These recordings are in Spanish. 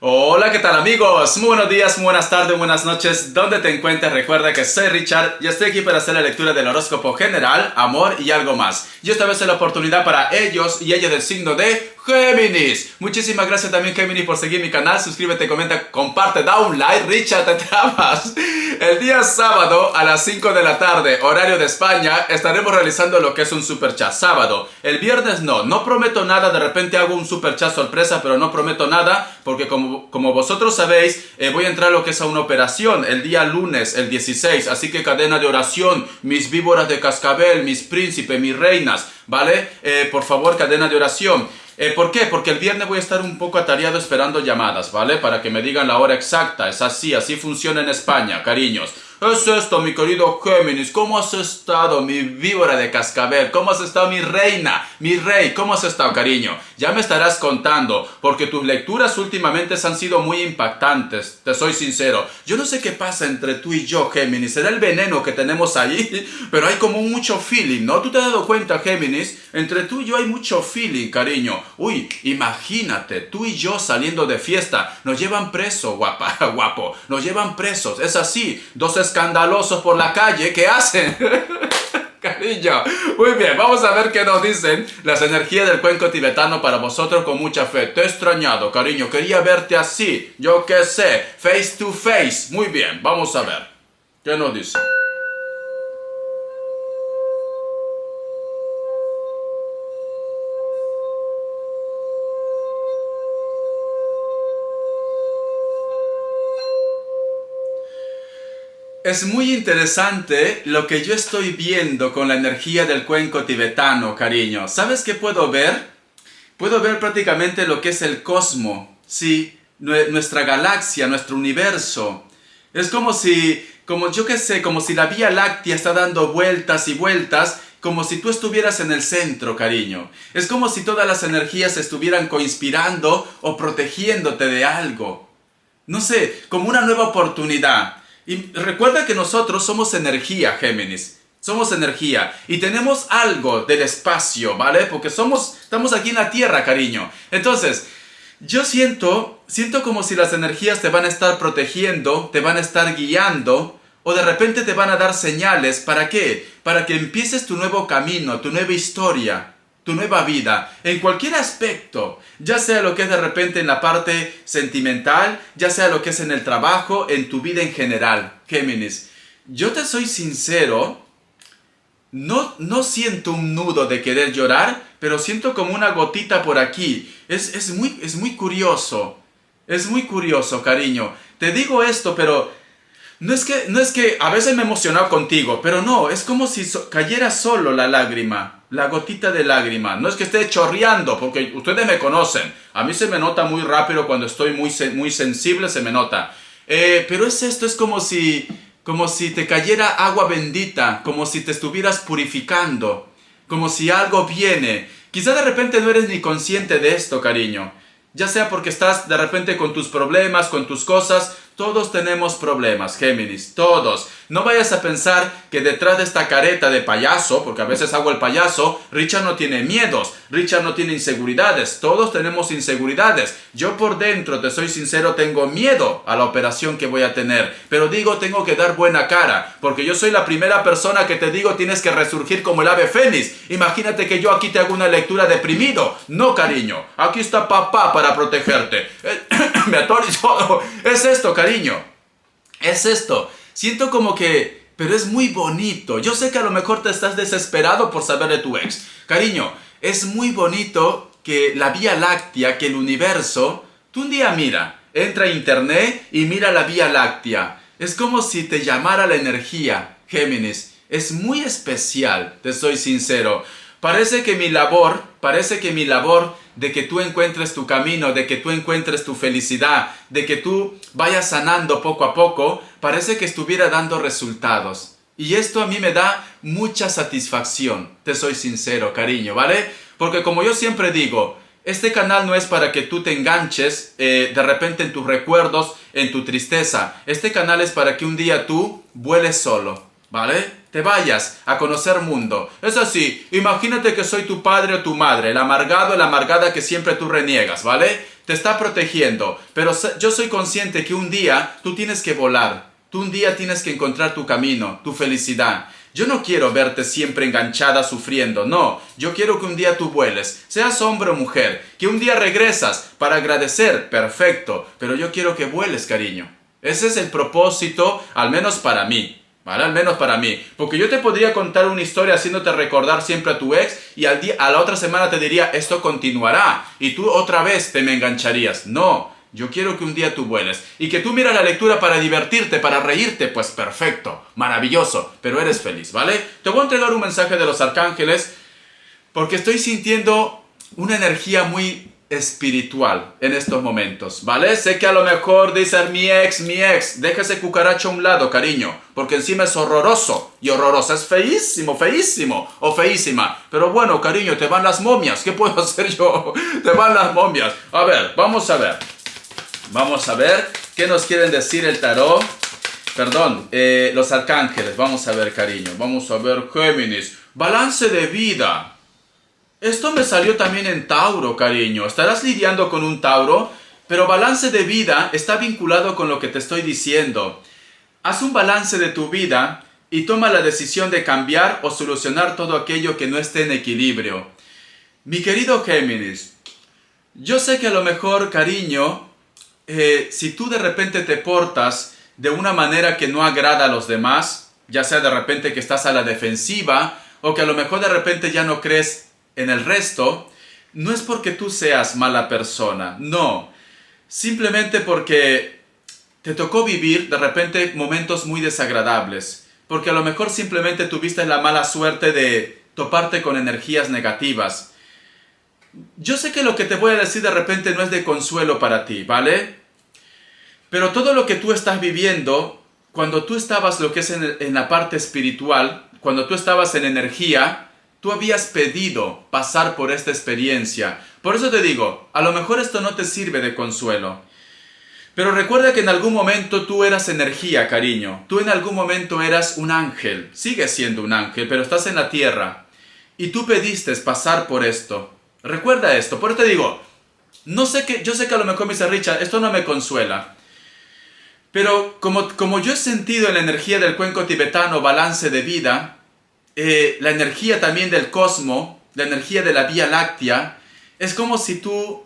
Hola, ¿qué tal amigos? Muy buenos días, muy buenas tardes, buenas noches. Donde te encuentres, recuerda que soy Richard y estoy aquí para hacer la lectura del horóscopo general, amor y algo más. Y esta vez es la oportunidad para ellos y ellas del signo de Géminis. Muchísimas gracias también, Géminis, por seguir mi canal. Suscríbete, comenta, comparte, da un like. Richard, te trabas. El día sábado a las 5 de la tarde, horario de España, estaremos realizando lo que es un super chat sábado. El viernes no prometo nada. De repente hago un super chat sorpresa, pero no prometo nada porque como vosotros sabéis, voy a entrar a lo que es a una operación el día lunes, el 16. Así que cadena de oración, mis víboras de cascabel, mis príncipes, mis reinas, ¿vale? Por favor, cadena de oración. ¿Por qué? Porque el viernes voy a estar un poco atareado esperando llamadas, ¿vale? Para que me digan la hora exacta. Es así funciona en España, cariños. Es esto, mi querido Géminis. ¿Cómo has estado, mi víbora de cascabel? ¿Cómo has estado, mi reina, mi rey? ¿Cómo has estado, cariño? Ya me estarás contando, porque tus lecturas últimamente han sido muy impactantes. Te soy sincero. Yo no sé qué pasa entre tú y yo, Géminis. Será el veneno que tenemos ahí, pero hay como mucho feeling, ¿no? ¿Tú te has dado cuenta, Géminis? Entre tú y yo hay mucho feeling, cariño. Uy, imagínate, tú y yo saliendo de fiesta. Nos llevan presos, guapa, guapo. Nos llevan presos. Es así. Dos escandalosos por la calle. ¿Qué hacen? Cariño. Muy bien, vamos a ver qué nos dicen las energías del cuenco tibetano para vosotros con mucha fe. Te he extrañado, cariño. Quería verte así. Yo qué sé. Face to face. Muy bien, vamos a ver. ¿Qué nos dicen? Es muy interesante lo que yo estoy viendo con la energía del cuenco tibetano, cariño. ¿Sabes qué puedo ver? Puedo ver prácticamente lo que es el cosmos, sí, nuestra galaxia, nuestro universo. Es como yo qué sé, como si la Vía Láctea está dando vueltas y vueltas, como si tú estuvieras en el centro, cariño. Es como si todas las energías estuvieran coinspirando o protegiéndote de algo. No sé, como una nueva oportunidad. Y recuerda que nosotros somos energía, Géminis. Somos energía. Y tenemos algo del espacio, ¿vale? Porque estamos aquí en la Tierra, cariño. Entonces, yo siento como si las energías te van a estar protegiendo, te van a estar guiando, o de repente te van a dar señales. ¿Para qué? Para que empieces tu nuevo camino, tu nueva historia, tu nueva vida, en cualquier aspecto, ya sea lo que es de repente en la parte sentimental, ya sea lo que es en el trabajo, en tu vida en general, Géminis. Yo te soy sincero, no siento un nudo de querer llorar, pero siento como una gotita por aquí. Es muy curioso, cariño. Te digo esto, pero no es que a veces me he emocionado contigo, pero no, es como si cayera solo la lágrima, la gotita de lágrima. No es que esté chorreando, porque ustedes me conocen. A mí se me nota muy rápido cuando estoy muy sensible, se me nota. Pero es esto, es como si te cayera agua bendita, como si te estuvieras purificando, como si algo viene. Quizá de repente no eres ni consciente de esto, cariño. Ya sea porque estás de repente con tus problemas, con tus cosas. Todos tenemos problemas, Géminis, todos. No vayas a pensar que detrás de esta careta de payaso, porque a veces hago el payaso, Richard no tiene miedos, Richard no tiene inseguridades. Todos tenemos inseguridades. Yo por dentro, te soy sincero, tengo miedo a la operación que voy a tener. Pero digo, tengo que dar buena cara, porque yo soy la primera persona que te digo, tienes que resurgir como el ave fénix. Imagínate que yo aquí te hago una lectura deprimido. No, cariño, aquí está papá para protegerte. Me atoro todo. Es esto, cariño. Es esto. Siento como que... Pero es muy bonito. Yo sé que a lo mejor te estás desesperado por saber de tu ex. Cariño, es muy bonito que la Vía Láctea, que el universo... Tú un día entra a internet y mira la Vía Láctea. Es como si te llamara la energía, Géminis. Es muy especial, te soy sincero. Parece que mi labor de que tú encuentres tu camino, de que tú encuentres tu felicidad, de que tú vayas sanando poco a poco, parece que estuviera dando resultados. Y esto a mí me da mucha satisfacción, te soy sincero, cariño, ¿vale? Porque como yo siempre digo, este canal no es para que tú te enganches de repente en tus recuerdos, en tu tristeza. Este canal es para que un día tú vueles solo, ¿vale? Te vayas a conocer mundo. Es así, imagínate que soy tu padre o tu madre, el amargado, la amargada que siempre tú reniegas, ¿vale? te está protegiendo, pero yo soy consciente que un día tú tienes que volar, tú un día tienes que encontrar tu camino, tu felicidad. Yo no quiero verte siempre enganchada sufriendo, no, yo quiero que un día tú vueles, seas hombre o mujer, que un día regresas para agradecer, perfecto, pero yo quiero que vueles, cariño. Ese es el propósito, al menos para mí. ¿Vale? Al menos para mí. Porque yo te podría contar una historia haciéndote recordar siempre a tu ex y a la otra semana te diría, esto continuará. Y tú otra vez te me engancharías. No, yo quiero que un día tú vueles. Y que tú miras la lectura para divertirte, para reírte. Pues perfecto, maravilloso. Pero eres feliz, ¿vale? Te voy a entregar un mensaje de los arcángeles porque estoy sintiendo una energía muy espiritual en estos momentos, ¿vale? Sé que a lo mejor dicen mi ex, deja ese cucaracho a un lado, cariño, porque encima es horroroso, y horrorosa es feísimo, feísimo, o feísima, pero bueno, cariño, te van las momias, ¿qué puedo hacer yo? Te van las momias. A ver, vamos a ver qué nos quieren decir el tarot, perdón, los arcángeles. Vamos a ver, cariño, vamos a ver, Géminis, balance de vida. Esto me salió también en Tauro, cariño. Estarás lidiando con un Tauro, pero balance de vida está vinculado con lo que te estoy diciendo. Haz un balance de tu vida y toma la decisión de cambiar o solucionar todo aquello que no esté en equilibrio. Mi querido Géminis, yo sé que a lo mejor, cariño, si tú de repente te portas de una manera que no agrada a los demás, ya sea de repente que estás a la defensiva o que a lo mejor de repente ya no crees en el resto, no es porque tú seas mala persona, no. Simplemente porque te tocó vivir de repente momentos muy desagradables. Porque a lo mejor simplemente tuviste la mala suerte de toparte con energías negativas. Yo sé que lo que te voy a decir de repente no es de consuelo para ti, ¿vale? Pero todo lo que tú estás viviendo, cuando tú estabas lo que es en la parte espiritual, cuando tú estabas en energía, tú habías pedido pasar por esta experiencia. Por eso te digo, a lo mejor esto no te sirve de consuelo. Pero recuerda que en algún momento tú eras energía, cariño. Tú en algún momento eras un ángel. Sigues siendo un ángel, pero estás en la tierra. Y tú pediste pasar por esto. Recuerda esto. Por eso te digo, yo sé que a lo mejor me dice Richard, esto no me consuela. Pero como yo he sentido en la energía del cuenco tibetano balance de vida, la energía también del cosmos, la energía de la Vía Láctea, es como si todo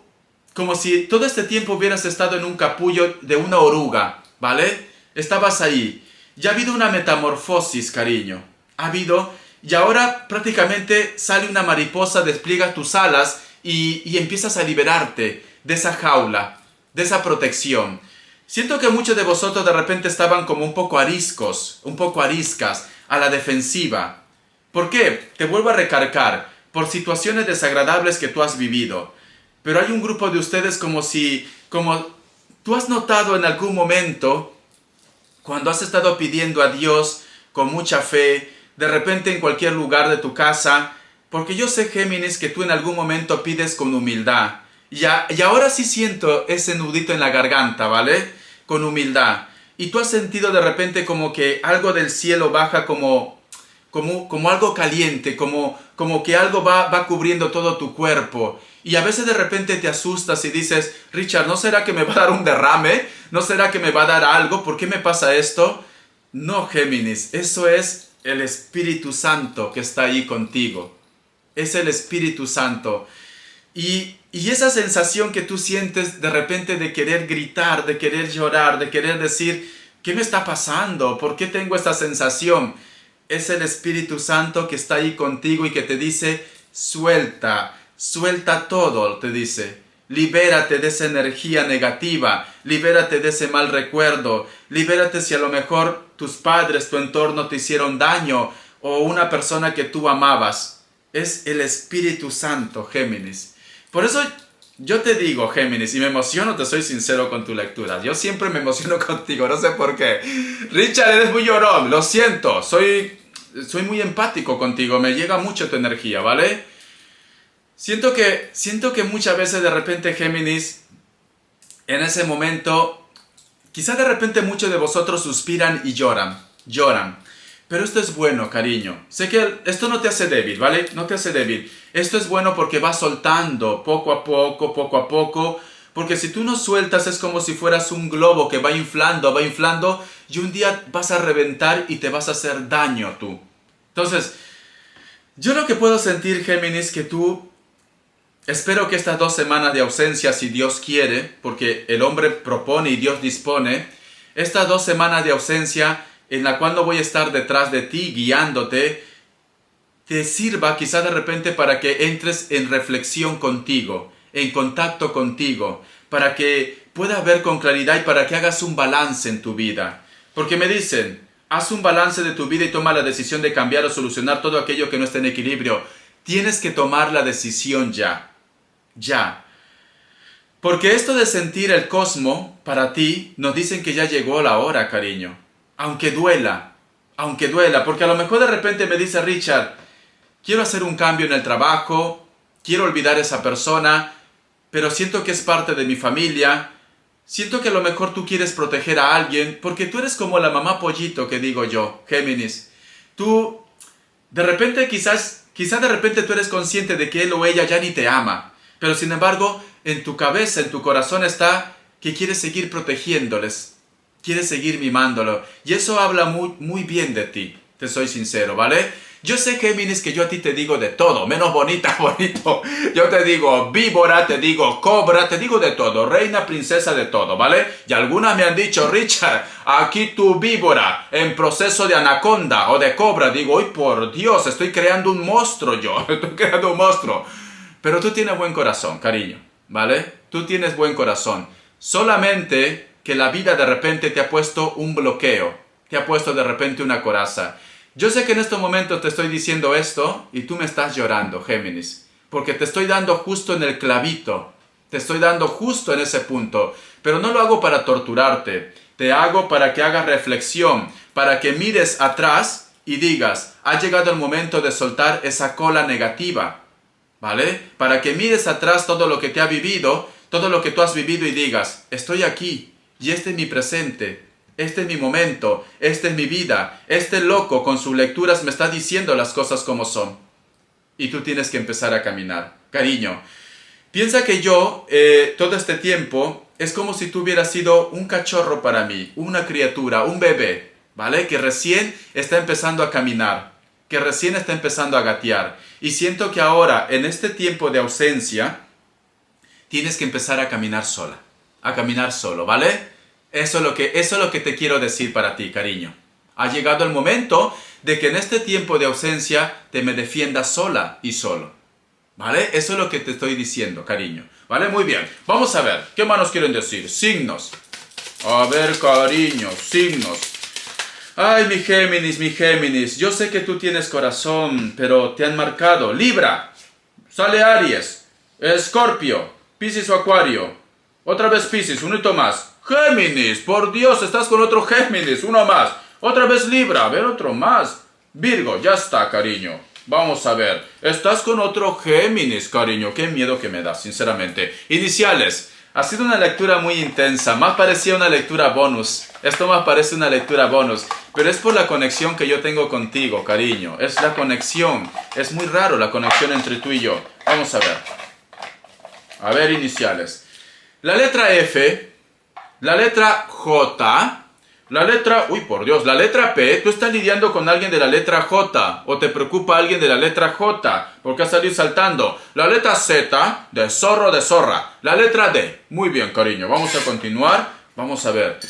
este tiempo hubieras estado en un capullo de una oruga, ¿vale? Estabas ahí. Ya ha habido una metamorfosis, cariño. Ha habido, y ahora prácticamente sale una mariposa, despliega tus alas y empiezas a liberarte de esa jaula, de esa protección. Siento que muchos de vosotros de repente estaban como un poco ariscos, un poco ariscas, a la defensiva. ¿Por qué? Te vuelvo a recargar, por situaciones desagradables que tú has vivido. Pero hay un grupo de ustedes como tú has notado en algún momento, cuando has estado pidiendo a Dios con mucha fe, de repente en cualquier lugar de tu casa, porque yo sé, Géminis, que tú en algún momento pides con humildad. Y ahora sí siento ese nudito en la garganta, ¿vale? Con humildad. Y tú has sentido de repente como que algo del cielo baja como algo caliente, como que algo va cubriendo todo tu cuerpo. Y a veces de repente te asustas y dices, Richard, ¿no será que me va a dar un derrame? ¿No será que me va a dar algo? ¿Por qué me pasa esto? No, Géminis, eso es el Espíritu Santo que está ahí contigo. Es el Espíritu Santo. Y esa sensación que tú sientes de repente de querer gritar, de querer llorar, de querer decir, ¿qué me está pasando? ¿Por qué tengo esta sensación? Es el Espíritu Santo que está ahí contigo y que te dice, suelta todo, te dice. Libérate de esa energía negativa, libérate de ese mal recuerdo, libérate si a lo mejor tus padres, tu entorno te hicieron daño o una persona que tú amabas. Es el Espíritu Santo, Géminis. Por eso yo te digo, Géminis, y me emociono, te soy sincero con tu lectura. Yo siempre me emociono contigo, no sé por qué. Richard, eres muy llorón, lo siento. Soy muy empático contigo, me llega mucho tu energía, ¿vale? Siento que muchas veces de repente, Géminis, en ese momento, quizás de repente muchos de vosotros suspiran y lloran. Pero esto es bueno, cariño. Sé que esto no te hace débil, ¿vale? No te hace débil. Esto es bueno porque va soltando poco a poco, Porque si tú no sueltas es como si fueras un globo que va inflando y un día vas a reventar y te vas a hacer daño tú. Entonces, yo lo que puedo sentir, Géminis, que tú, espero que estas 2 semanas de ausencia, si Dios quiere, porque el hombre propone y Dios dispone, estas 2 semanas de ausencia en la cual no voy a estar detrás de ti, guiándote, te sirva quizá de repente para que entres en reflexión contigo, en contacto contigo, para que puedas ver con claridad y para que hagas un balance en tu vida. Porque me dicen, haz un balance de tu vida y toma la decisión de cambiar o solucionar todo aquello que no esté en equilibrio. Tienes que tomar la decisión ya. Ya. Porque esto de sentir el cosmos, para ti, nos dicen que ya llegó la hora, cariño. Aunque duela, porque a lo mejor de repente me dice Richard, quiero hacer un cambio en el trabajo, quiero olvidar a esa persona, pero siento que es parte de mi familia, siento que a lo mejor tú quieres proteger a alguien, porque tú eres como la mamá pollito que digo yo, Géminis. Tú, de repente quizás de repente tú eres consciente de que él o ella ya ni te ama, pero sin embargo, en tu cabeza, en tu corazón está que quieres seguir protegiéndoles, quieres seguir mimándolo, y eso habla muy bien de ti, te soy sincero, ¿vale? Yo sé, Géminis, que yo a ti te digo de todo, menos bonita, bonito. Yo te digo víbora, te digo cobra, te digo de todo, reina, princesa, de todo, ¿vale? Y algunas me han dicho, Richard, aquí tu víbora, en proceso de anaconda o de cobra. Digo, ¡ay, por Dios! Estoy creando un monstruo yo, estoy creando un monstruo. Pero tú tienes buen corazón, cariño, ¿vale? Tú tienes buen corazón. Solamente que la vida de repente te ha puesto un bloqueo, te ha puesto de repente una coraza. Yo sé que en este momento te estoy diciendo esto y tú me estás llorando, Géminis, porque te estoy dando justo en el clavito, te estoy dando justo en ese punto, pero no lo hago para torturarte, te hago para que hagas reflexión, para que mires atrás y digas, ha llegado el momento de soltar esa cola negativa, ¿vale? Para que mires atrás todo lo que te ha vivido, todo lo que tú has vivido y digas, estoy aquí y este es mi presente. Este es mi momento, esta es mi vida, este loco con sus lecturas me está diciendo las cosas como son. Y tú tienes que empezar a caminar. Cariño, piensa que yo, todo este tiempo, es como si tú hubieras sido un cachorro para mí, una criatura, un bebé, ¿vale? Que recién está empezando a caminar, que recién está empezando a gatear. Y siento que ahora, en este tiempo de ausencia, tienes que empezar a caminar sola, a caminar solo, ¿vale? Eso es lo que te quiero decir para ti, cariño. Ha llegado el momento de que en este tiempo de ausencia te me defiendas sola y solo. ¿Vale? Eso es lo que te estoy diciendo, cariño. ¿Vale? Muy bien. Vamos a ver. ¿Qué más nos quieren decir? Signos. A ver, cariño. Signos. Ay, mi Géminis. Yo sé que tú tienes corazón, pero te han marcado. Libra. Sale Aries. Escorpio. Piscis o Acuario. Otra vez Piscis. Un hito más. Géminis, por Dios, estás con otro Géminis, uno más. Otra vez Libra, a ver, otro más. Virgo, ya está, cariño. Vamos a ver, estás con otro Géminis, cariño. Qué miedo que me da, sinceramente. Iniciales, ha sido una lectura muy intensa. Más parecía una lectura bonus. Esto más parece una lectura bonus. Pero es por la conexión que yo tengo contigo, cariño. Es la conexión. Es muy raro la conexión entre tú y yo. Vamos a ver. A ver, iniciales. La letra F... La letra J, la letra, la letra P, tú estás lidiando con alguien de la letra J, o te preocupa alguien de la letra J, porque ha salido saltando. La letra Z, de zorro, de zorra. La letra D, muy bien, cariño, vamos a continuar, vamos a ver.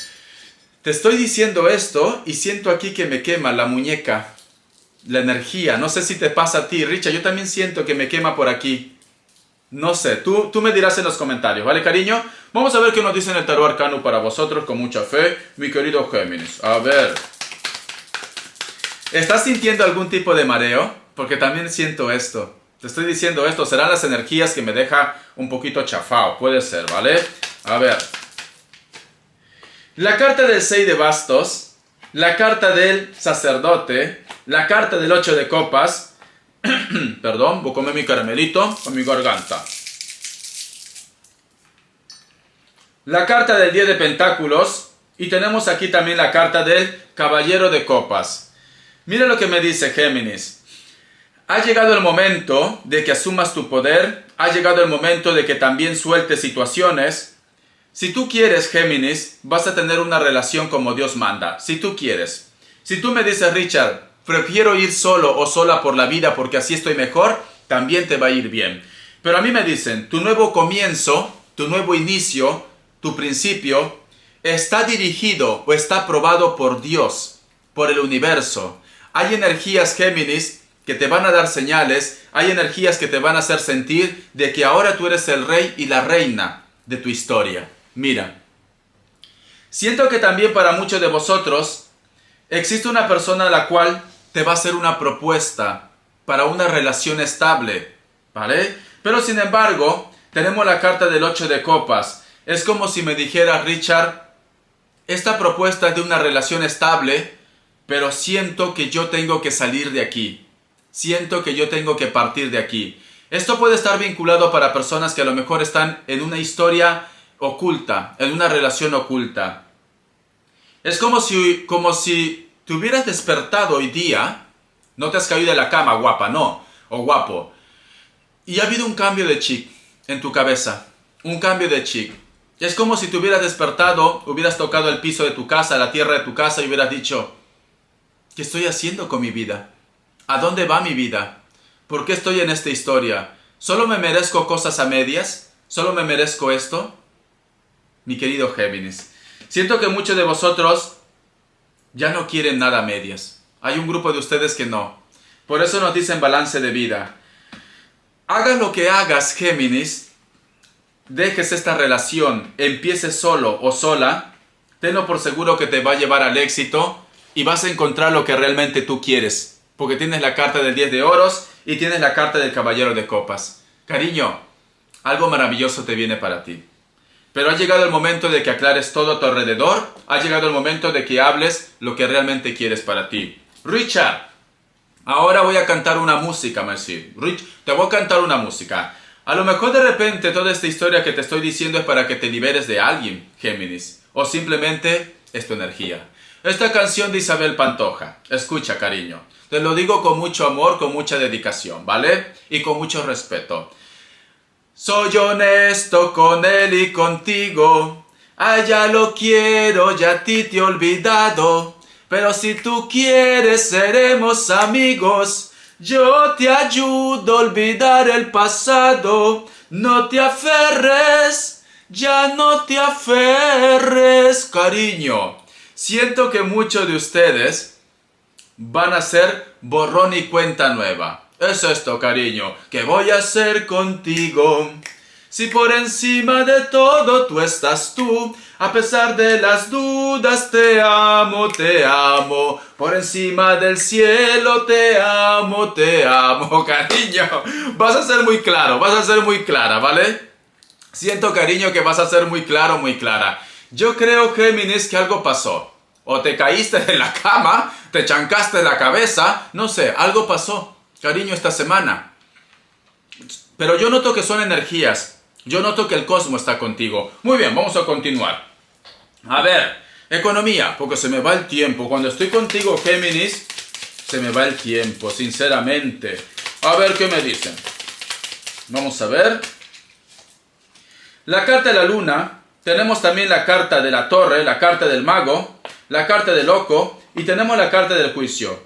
Te estoy diciendo esto y siento aquí que me quema la muñeca, la energía. No sé si te pasa a ti, Richard, yo también siento que me quema por aquí. No sé, tú me dirás en los comentarios, ¿vale, cariño? Vamos a ver qué nos dice en el tarot arcano para vosotros con mucha fe, mi querido Géminis. A ver. ¿Estás sintiendo algún tipo de mareo? Porque también siento esto. Te estoy diciendo esto, serán las energías que me deja un poquito chafado. Puede ser, ¿vale? A ver. La carta del 6 de bastos, la carta del sacerdote, la carta del 8 de copas. Perdón, voy a comer mi caramelito con mi garganta. La carta del 10 de pentáculos y tenemos aquí también la carta del caballero de copas. Mira lo que me dice Géminis. Ha llegado el momento de que asumas tu poder, ha llegado el momento de que también sueltes situaciones, Si tú quieres, Géminis, vas a tener una relación como Dios manda. Si tú quieres. Si tú me dices, Richard, prefiero ir solo o sola por la vida porque así estoy mejor, también te va a ir bien. Pero a mí me dicen, tu nuevo comienzo, tu nuevo inicio, tu principio, está dirigido o está aprobado por Dios, por el universo. Hay energías, Géminis, que te van a dar señales, hay energías que te van a hacer sentir de que ahora tú eres el rey y la reina de tu historia. Mira, siento que también para muchos de vosotros existe una persona a la cual te va a hacer una propuesta para una relación estable, ¿vale? Pero sin embargo, tenemos la carta del 8 de copas. Es como si me dijera, Richard, esta propuesta es de una relación estable, pero siento que yo tengo que salir de aquí. Siento que yo tengo que partir de aquí. Esto puede estar vinculado para personas que a lo mejor están en una historia oculta, en una relación oculta. Es como si te hubieras despertado hoy día, no te has caído de la cama, guapa, no, o guapo, y ha habido un cambio de chip en tu cabeza, un cambio de chip. Es como si te hubieras despertado, hubieras tocado el piso de tu casa, la tierra de tu casa y hubieras dicho, ¿qué estoy haciendo con mi vida? ¿A dónde va mi vida? ¿Por qué estoy en esta historia? ¿Solo me merezco cosas a medias? ¿Solo me merezco esto? Mi querido Géminis, siento que muchos de vosotros ya no quieren nada a medias. Hay un grupo de ustedes que no. Por eso nos dicen balance de vida. Hagas lo que hagas, Géminis, dejes esta relación, empieces solo o sola, tenlo por seguro que te va a llevar al éxito y vas a encontrar lo que realmente tú quieres. Porque tienes la carta del 10 de oros y tienes la carta del caballero de copas. Cariño, algo maravilloso te viene para ti. Pero ha llegado el momento de que aclares todo a tu alrededor. Ha llegado el momento de que hables lo que realmente quieres para ti. Richard, ahora voy a cantar una música, Mercy. Te voy a cantar una música. A lo mejor de repente toda esta historia que te estoy diciendo es para que te liberes de alguien, Géminis. O simplemente es tu energía. Esta canción de Isabel Pantoja. Escucha, cariño. Te lo digo con mucho amor, con mucha dedicación, ¿vale? Y con mucho respeto. Soy honesto con él y contigo. A ella lo quiero y a ti te he olvidado. Pero si tú quieres seremos amigos. Yo te ayudo a olvidar el pasado. No te aferres, ya no te aferres, cariño. Siento que muchos de ustedes van a ser borrón y cuenta nueva. Es esto, cariño, que voy a hacer contigo. Si por encima de todo tú estás tú, a pesar de las dudas te amo, por encima del cielo te amo, cariño. Vas a ser muy claro, vas a ser muy clara, ¿vale? Siento, cariño, que vas a ser muy claro, muy clara. Yo creo, Géminis, que algo pasó. O te caíste de la cama, te chancaste la cabeza, no sé, algo pasó. Cariño, esta semana. Pero yo noto que son energías. Yo noto que el cosmos está contigo. Muy bien, vamos a continuar. A ver, economía, porque se me va el tiempo. Cuando estoy contigo, Géminis, se me va el tiempo, sinceramente. A ver qué me dicen. Vamos a ver. La carta de la luna. Tenemos también la carta de la torre, la carta del mago, la carta del loco y tenemos la carta del juicio.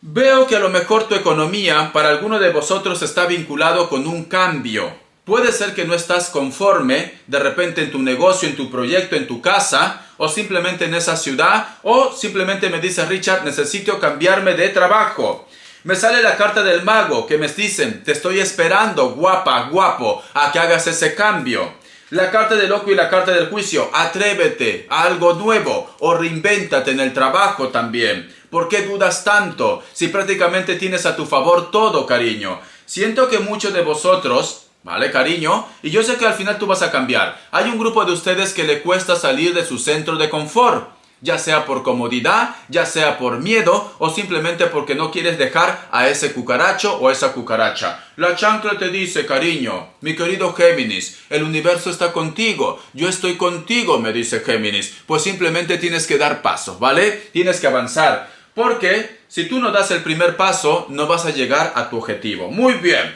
Veo que a lo mejor tu economía para alguno de vosotros está vinculado con un cambio. Puede ser que no estás conforme de repente en tu negocio, en tu proyecto, en tu casa o simplemente en esa ciudad o simplemente me dice Richard, necesito cambiarme de trabajo. Me sale la carta del mago que me dicen, te estoy esperando, guapa, guapo, a que hagas ese cambio. La carta del loco y la carta del juicio, atrévete a algo nuevo o reinvéntate en el trabajo también. ¿Por qué dudas tanto si prácticamente tienes a tu favor todo, cariño? Siento que muchos de vosotros, ¿vale, cariño? Y yo sé que al final tú vas a cambiar. Hay un grupo de ustedes que le cuesta salir de su centro de confort. Ya sea por comodidad, ya sea por miedo o simplemente porque no quieres dejar a ese cucaracho o esa cucaracha. La chancla te dice, cariño, mi querido Géminis, el universo está contigo, yo estoy contigo, me dice Géminis. Pues simplemente tienes que dar pasos, ¿vale? Tienes que avanzar, porque si tú no das el primer paso, no vas a llegar a tu objetivo. Muy bien.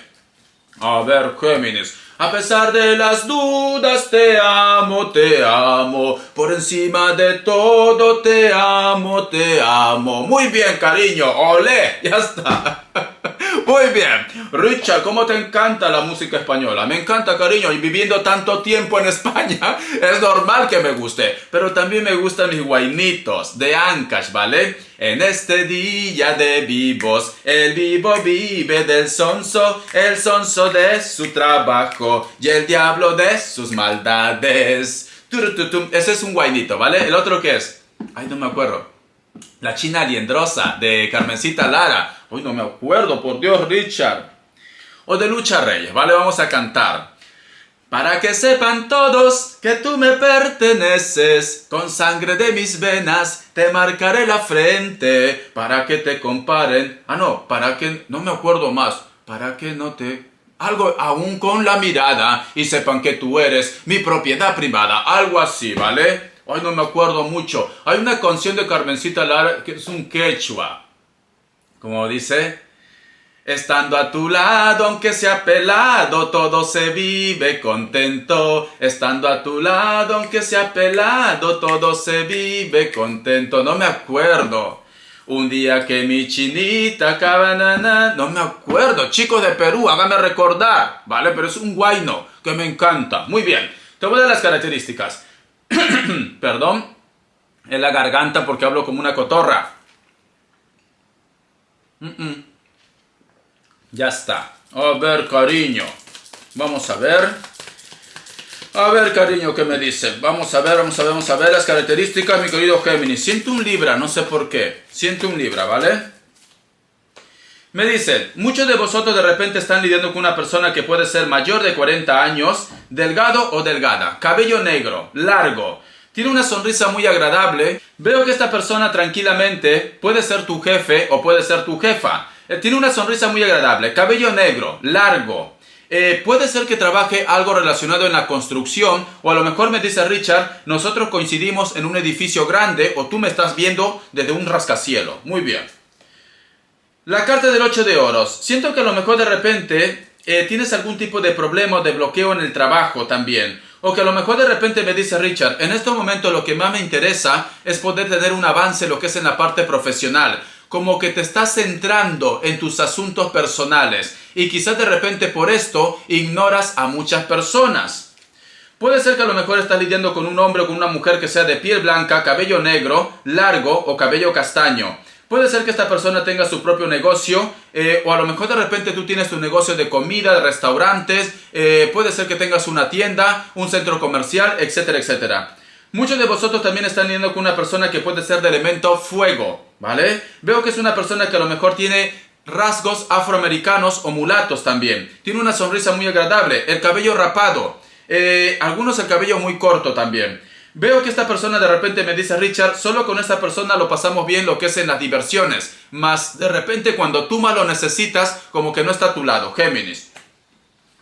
A ver, Géminis. A pesar de las dudas, te amo, te amo. Por encima de todo, te amo, te amo. Muy bien, cariño. ¡Olé! Ya está. Muy bien. Richard, ¿cómo te encanta la música española? Me encanta, cariño. Y viviendo tanto tiempo en España, es normal que me guste. Pero también me gustan mis guainitos de Ancash, ¿vale? En este día de vivos, el vivo vive del sonso, el sonso de su trabajo y el diablo de sus maldades. Turututum. Ese es un guainito, ¿vale? ¿El otro qué es? Ay, no me acuerdo. La China Liendrosa de Carmencita Lara. Uy, no me acuerdo, por Dios, Richard. O de Lucha Reyes, ¿vale? Vamos a cantar. Para que sepan todos que tú me perteneces, con sangre de mis venas te marcaré la frente, para que te comparen. Ah, no, para que... No me acuerdo más. Para que no te... Algo aún con la mirada y sepan que tú eres mi propiedad privada. Algo así, ¿vale? Ay, no me acuerdo mucho. Hay una canción de Carmencita Lara que es un quechua. Como dice, estando a tu lado, aunque sea pelado, todo se vive contento. Estando a tu lado, aunque sea pelado, todo se vive contento. No me acuerdo. Un día que mi chinita cabanana... No me acuerdo. Chicos de Perú, háganme recordar. ¿Vale? Pero es un guayno que me encanta. Muy bien. Te voy a dar las características. Perdón. En la garganta porque hablo como una cotorra. Ya está. A ver, cariño. Vamos a ver. A ver, cariño, ¿qué me dice? Vamos a ver las características, mi querido Géminis. Siento un Libra, no sé por qué. Siento un Libra, ¿vale? Me dice, muchos de vosotros de repente están lidiando con una persona que puede ser mayor de 40 años, delgado o delgada, cabello negro, largo. Tiene una sonrisa muy agradable. Veo que esta persona tranquilamente puede ser tu jefe o puede ser tu jefa. Tiene una sonrisa muy agradable, cabello negro, largo. Puede ser que trabaje algo relacionado en la construcción o a lo mejor me dice Richard, nosotros coincidimos en un edificio grande o tú me estás viendo desde un rascacielos. Muy bien. La carta del 8 de oros. Siento que a lo mejor de repente tienes algún tipo de problema o de bloqueo en el trabajo también. O que a lo mejor de repente me dice Richard, en este momento lo que más me interesa es poder tener un avance en lo que es en la parte profesional. Como que te estás centrando en tus asuntos personales. Y quizás de repente por esto ignoras a muchas personas. Puede ser que a lo mejor estás lidiando con un hombre o con una mujer que sea de piel blanca, cabello negro, largo o cabello castaño. Puede ser que esta persona tenga su propio negocio o a lo mejor de repente tú tienes tu negocio de comida, de restaurantes, puede ser que tengas una tienda, un centro comercial, etcétera, etcétera. Muchos de vosotros también están lidiando con una persona que puede ser de elemento fuego, ¿vale? Veo que es una persona que a lo mejor tiene rasgos afroamericanos o mulatos también. Tiene una sonrisa muy agradable, el cabello rapado, algunos el cabello muy corto también. Veo que esta persona de repente me dice, Richard, solo con esta persona lo pasamos bien lo que es en las diversiones. Mas de repente cuando tú más lo necesitas, como que no está a tu lado, Géminis.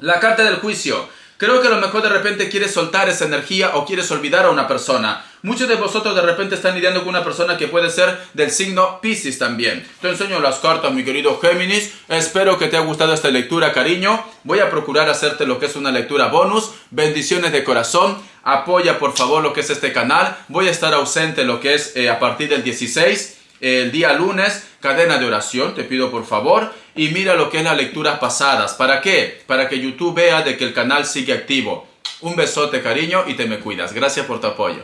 La carta del juicio. Creo que a lo mejor de repente quieres soltar esa energía o quieres olvidar a una persona. Muchos de vosotros de repente están lidiando con una persona que puede ser del signo Piscis también. Te enseño las cartas, mi querido Géminis. Espero que te haya gustado esta lectura, cariño. Voy a procurar hacerte lo que es una lectura bonus. Bendiciones de corazón. Apoya por favor lo que es este canal. Voy a estar ausente lo que es a partir del 16. El día lunes, cadena de oración, te pido por favor. Y mira lo que es las lecturas pasadas. ¿Para qué? Para que YouTube vea de que el canal sigue activo. Un besote, cariño, y te me cuidas. Gracias por tu apoyo.